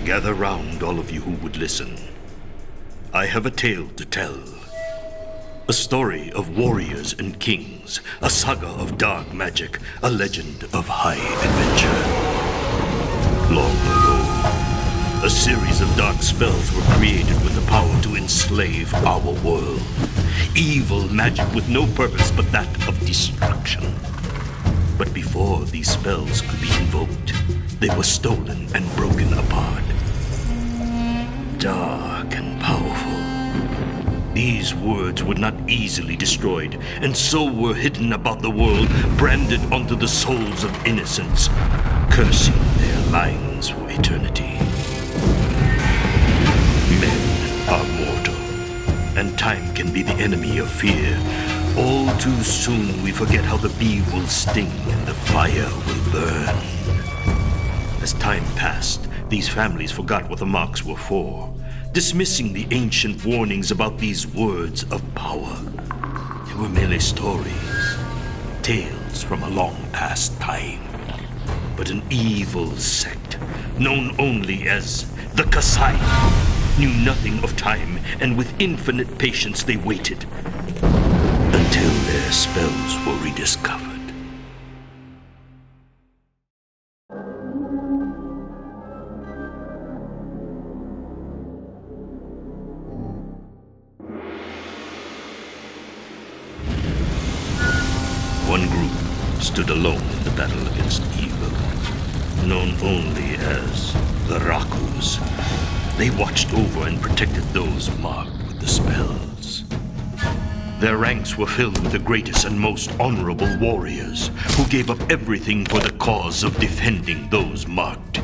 Gather round, all of you who would listen. I have a tale to tell. A story of warriors and kings, a saga of dark magic, a legend of high adventure. Long ago, a series of dark spells were created with the power to enslave our world. Evil magic with no purpose but that of destruction. But before these spells could be invoked, they were stolen and broken apart. Dark and powerful. These words were not easily destroyed, and so were hidden about the world, branded onto the souls of innocents, cursing their lines for eternity. Men are mortal, and time can be the enemy of fear. All too soon we forget how the bee will sting and the fire will burn. As time passed, these families forgot what the marks were for, dismissing the ancient warnings about these words of power. They were merely stories, tales from a long past time. But an evil sect, known only as the Kasai, knew nothing of time, and with infinite patience they waited until their spells were rediscovered. One group stood alone in the battle against evil, known only as the Rakus. They watched over and protected those marked with the spells. Their ranks were filled with the greatest and most honorable warriors who gave up everything for the cause of defending those marked.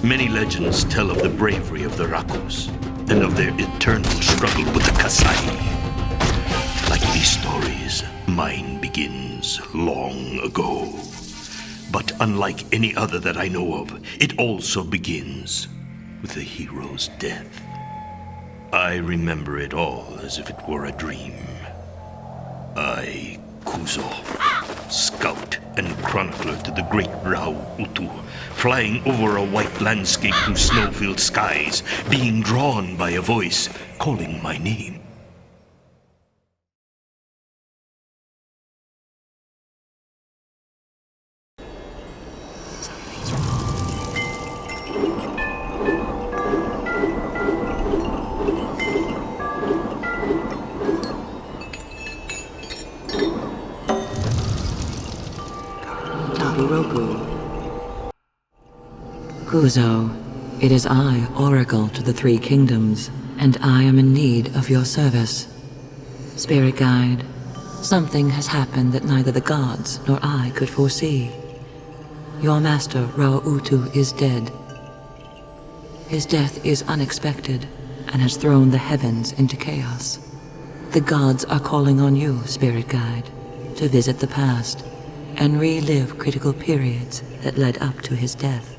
Many legends tell of the bravery of the Rakus and of their eternal struggle with the Kasai. Like these stories, mine begins long ago. But unlike any other that I know of, it also begins with the hero's death. I remember it all as if it were a dream. I, Kuzo, scout and chronicler to the great Rao Utu, flying over a white landscape through snow-filled skies, being drawn by a voice calling my name. Kuzo, it is I, Oracle to the Three Kingdoms, and I am in need of your service. Spirit Guide, something has happened that neither the gods nor I could foresee. Your master, Rao Utu, is dead. His death is unexpected and has thrown the heavens into chaos. The gods are calling on you, Spirit Guide, to visit the past and relive critical periods that led up to his death.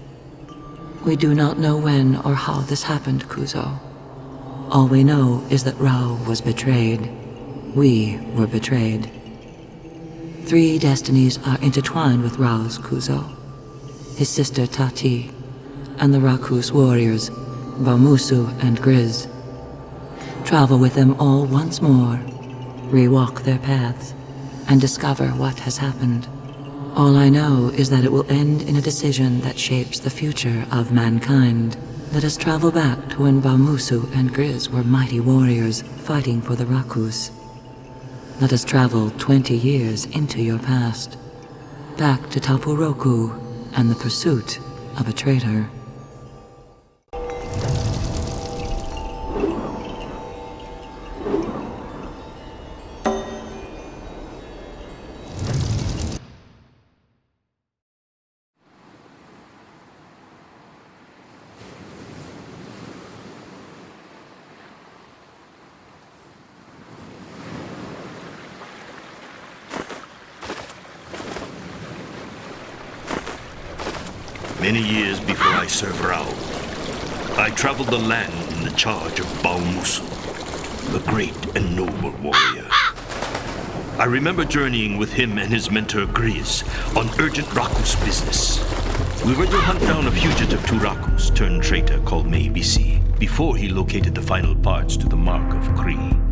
We do not know when or how this happened, Kuzo. All we know is that Rao was betrayed. We were betrayed. 3 destinies are intertwined with Rao's, Kuzo. His sister Tati, and the Rakus warriors, Baumusu and Grizz. Travel with them all once more, rewalk their paths, and discover what has happened. All I know is that it will end in a decision that shapes the future of mankind. Let us travel back to when Baumusu and Grizz were mighty warriors fighting for the Rakus. Let us travel 20 years into your past, back to Tapu Roku and the pursuit of a traitor. Many years before I served Rao, I traveled the land in the charge of Baumusu, a great and noble warrior. I remember journeying with him and his mentor Grizz on urgent Rakus business. We were to hunt down a fugitive Turakus turned traitor called Meibisi before he located the final parts to the Mark of Kree.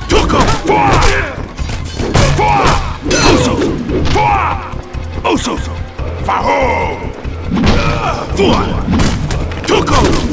Took him! Oso! Faho! Took him!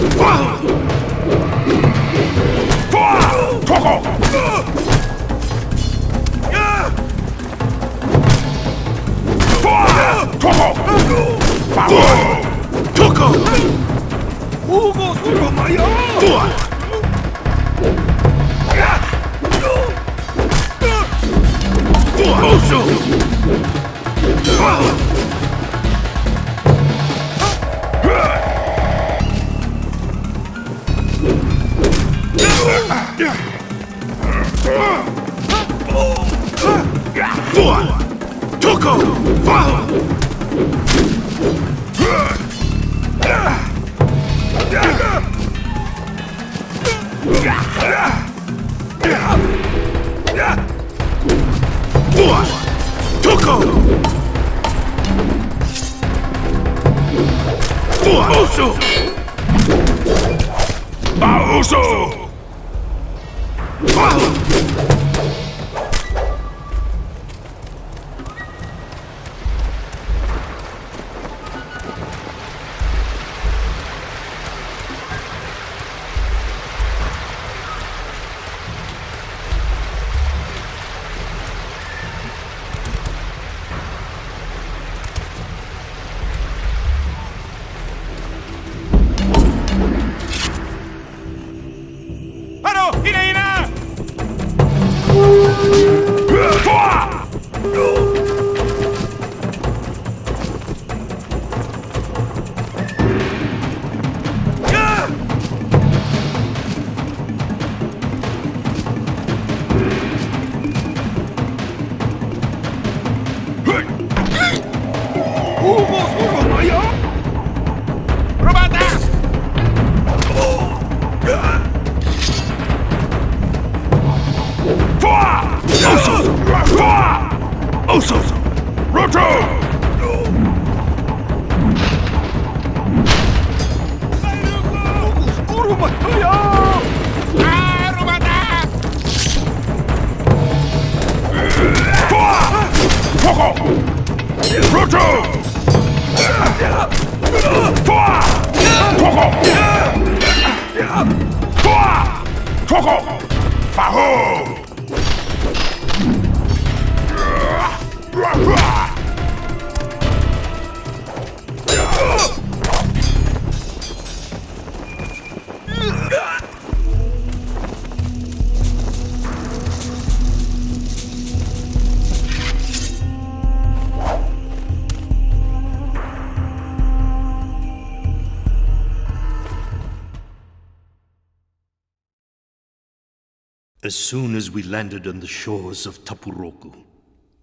As soon as we landed on the shores of Tapuroku,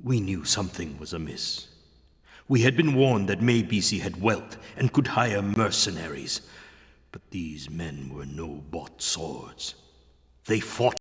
we knew something was amiss. We had been warned that Meibisi had wealth and could hire mercenaries, but these men were no bought swords. They fought.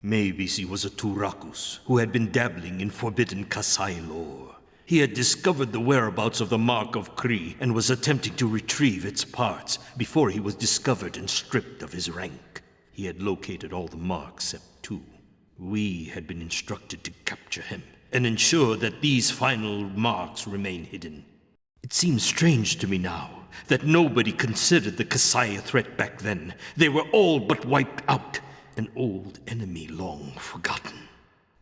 Maybe he was a Turakus who had been dabbling in forbidden Kasai lore. He had discovered the whereabouts of the Mark of Kree and was attempting to retrieve its parts before he was discovered and stripped of his rank. He had located all the marks except 2. We had been instructed to capture him and ensure that these final marks remain hidden. It seems strange to me now that nobody considered the Kasai a threat back then. They were all but wiped out, an old enemy long forgotten.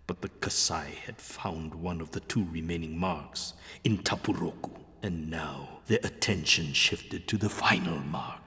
But the Kasai had found one of the 2 remaining marks in Tapuroku, and now their attention shifted to the final mark.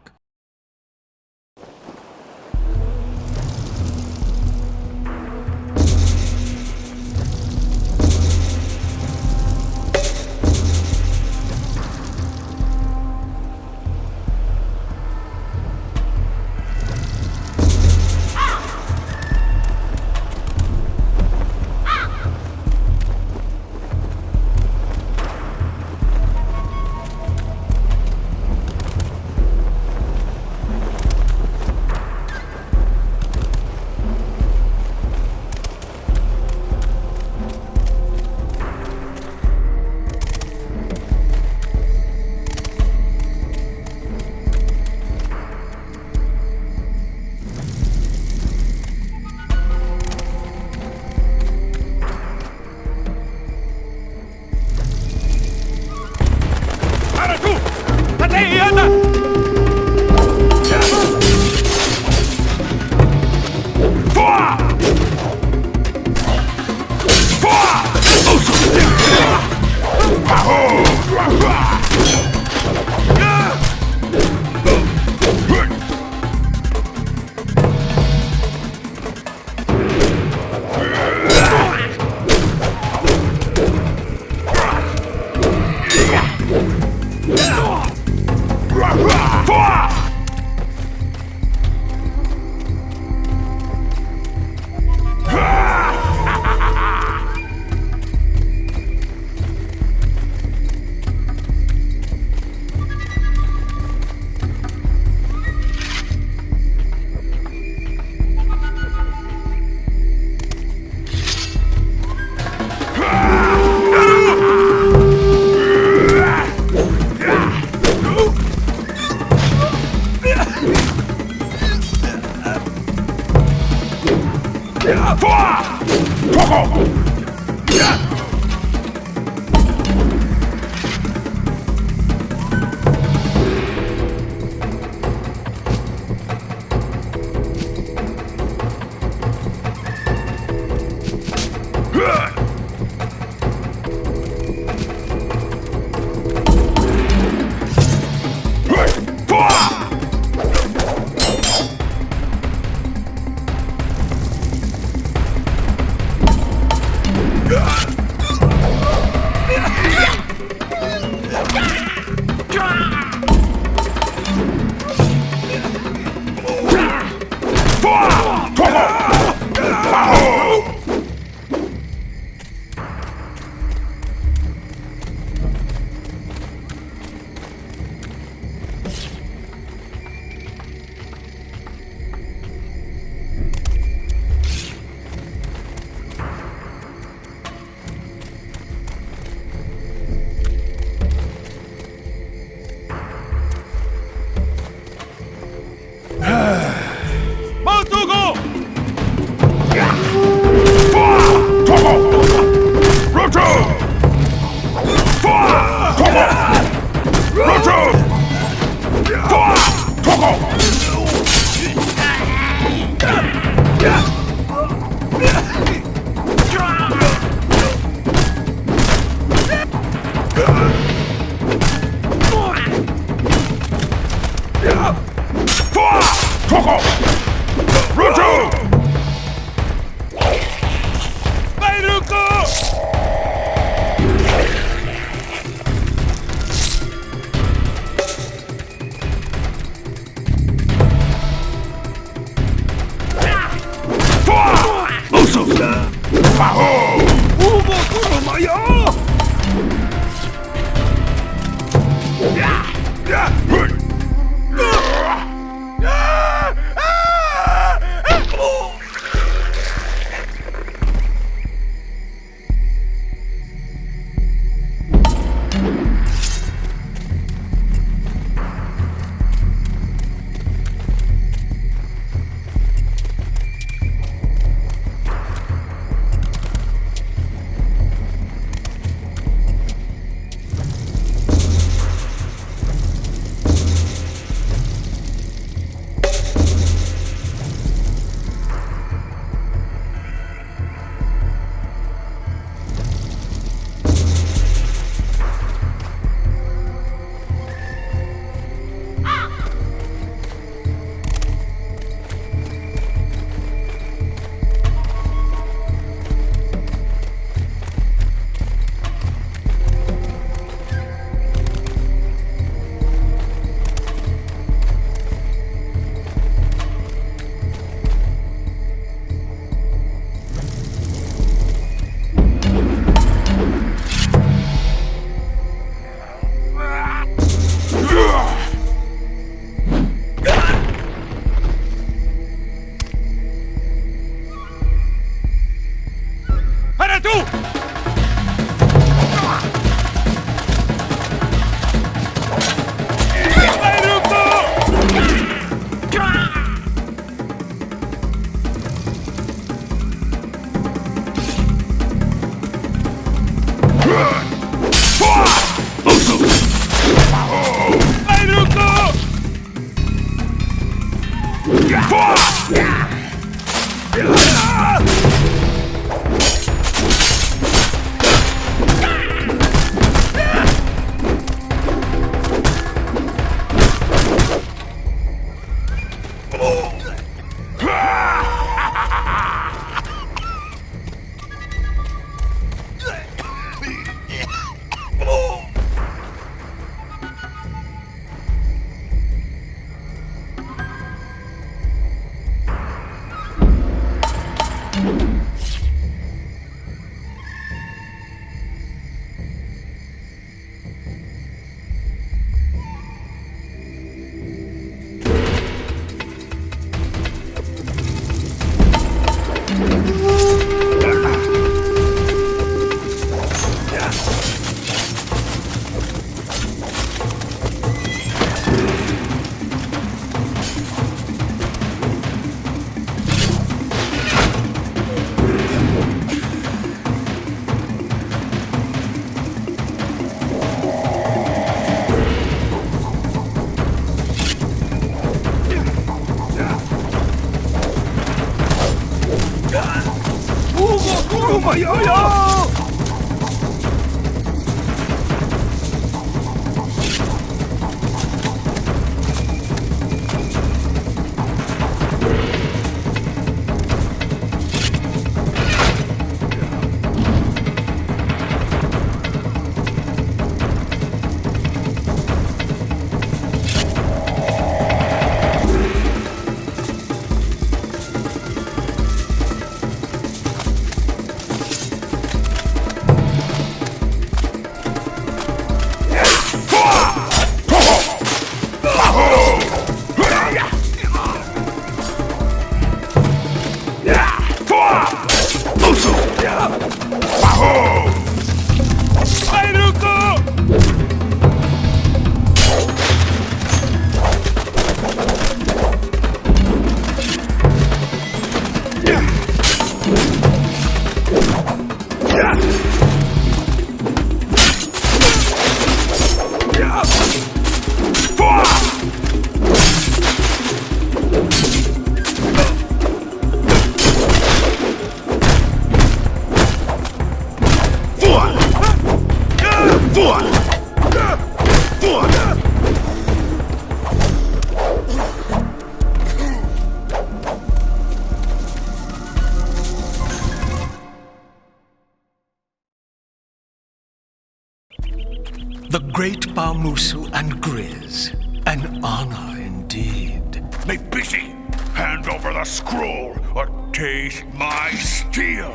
The great Baumusu and Grizz. An honor indeed. Make busy! Hand over the scroll or taste my steel!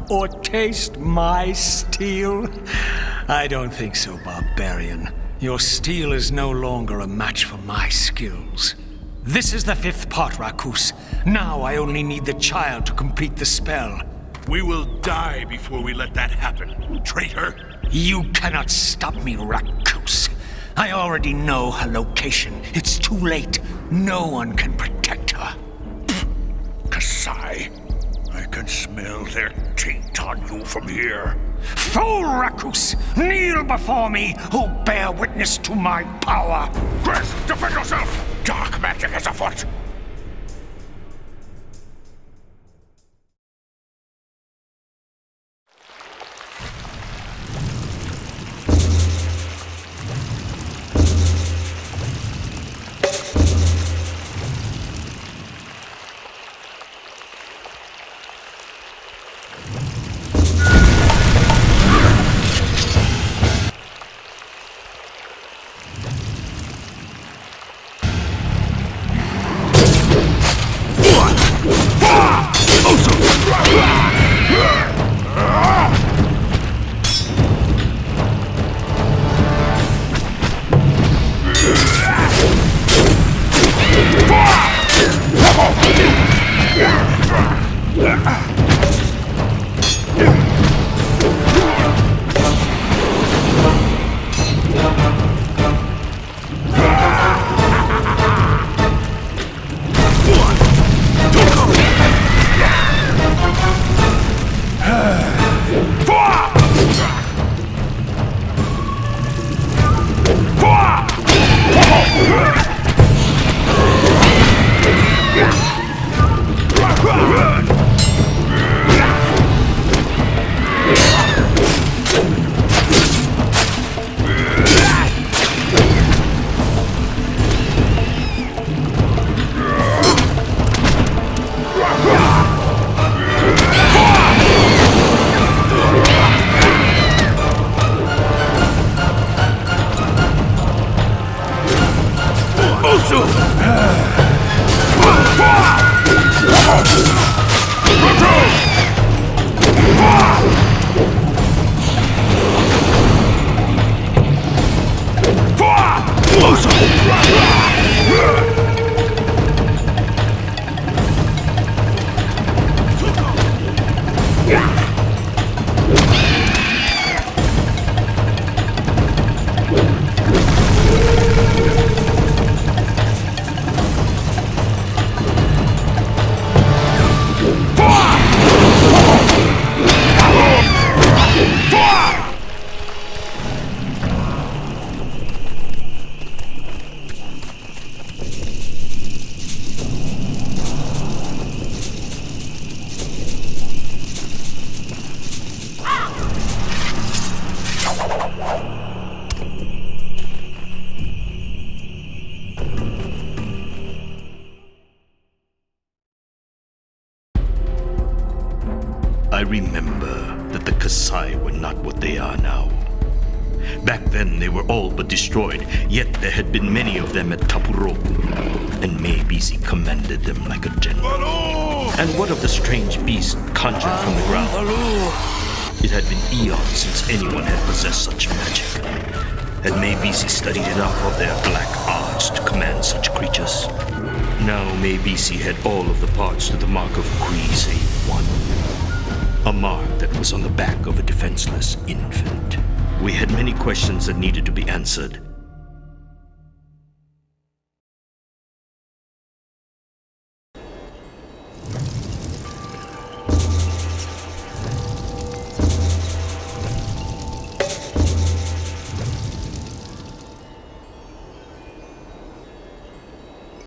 Or taste my steel? I don't think so, barbarian. Your steel is no longer a match for my skills. This is the 5th part, Rakus. Now I only need the child to complete the spell. We will die before we let that happen, traitor! You cannot stop me, Rakus. I already know her location. It's too late. No one can protect her. Kasai, I can smell their taint on you from here. Fool, Rakus! Kneel before me, who bear witness to my power! Grizz, defend yourself! Dark magic is afoot! remember that the Kasai were not what they are now. Back then, they were all but destroyed, yet there had been many of them at Tapuroku, and Meibisi commanded them like a general. Baloo! And what of the strange beast conjured from the ground? It had been eons since anyone had possessed such magic. Had Meibisi studied enough of their black arts to command such creatures? Now Meibisi had all of the parts to the mark of Kree save one. A mark that was on the back of a defenseless infant. We had many questions that needed to be answered,